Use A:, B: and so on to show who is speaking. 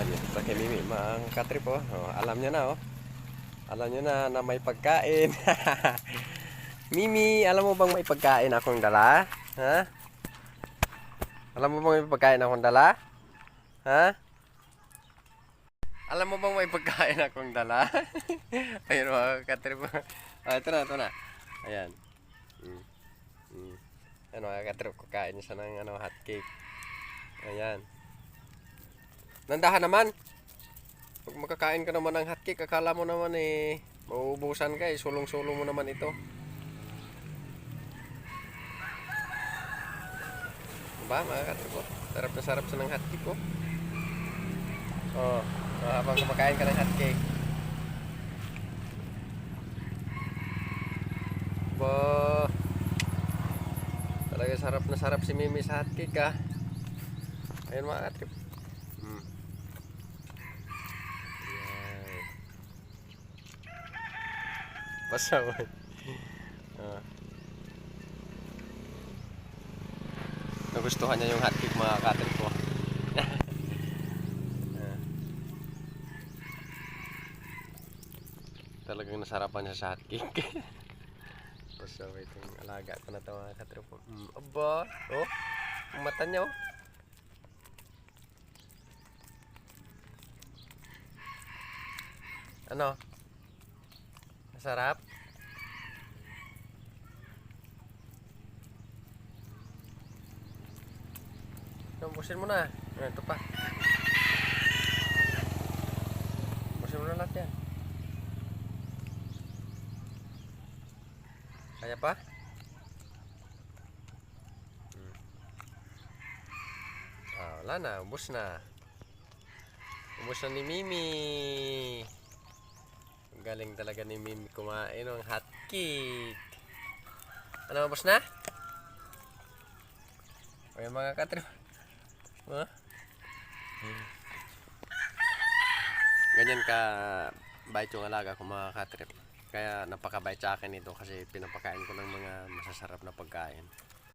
A: Yan, sa kay Mimi, mga katrip oh. Oh, alam niya na oh. Alam niya na may pagkain. Mimi, alam mo bang may pagkain akong dala? Ha? Alam mo bang may pagkain akong dala? Ha? Alam mo bang may pagkain akong dala? Ayun mga katrip. Ah, ito na. Ayan. Mm. Mm. Ano mga katrip, kakain siya ng hot cake. Ayan. Nandahan naman. Pag makakain ka naman ng hotcake, akala mo naman mauubusan ka sulong-sulong mo naman ito. Diba mga katripo? Sarap na sarap sa ng hotcake ko. Oh, habang kumakain ka ng hotcake. Ba, talaga sarap na sarap si Mimi sa hotcake ah. Ayun mga katrip. Hmm. Yan. Pasaway. Ah. Nagustuhan niya yung hotcake mga katrip ko. Talagang nasarapan niya sa hotcake. Pasaway itong alaga ko na ito mga katrip ko. Aba, oh, ang mata niya oh. Ano? Masarap? Busin mo na. Ito pa. Busin mo na lahat yan. Kaya pa? Ah, wala na. Ubus na. Ubus na ni Mimi. Galing talaga ni Mimi kumain ng hot cake. Ano, ubus na? O yung mga katrip. Huh? Ganyan ka bait yung alaga ko mga katrip. Kaya napakabait sa akin ito kasi pinapakain ko ng mga masasarap na pagkain.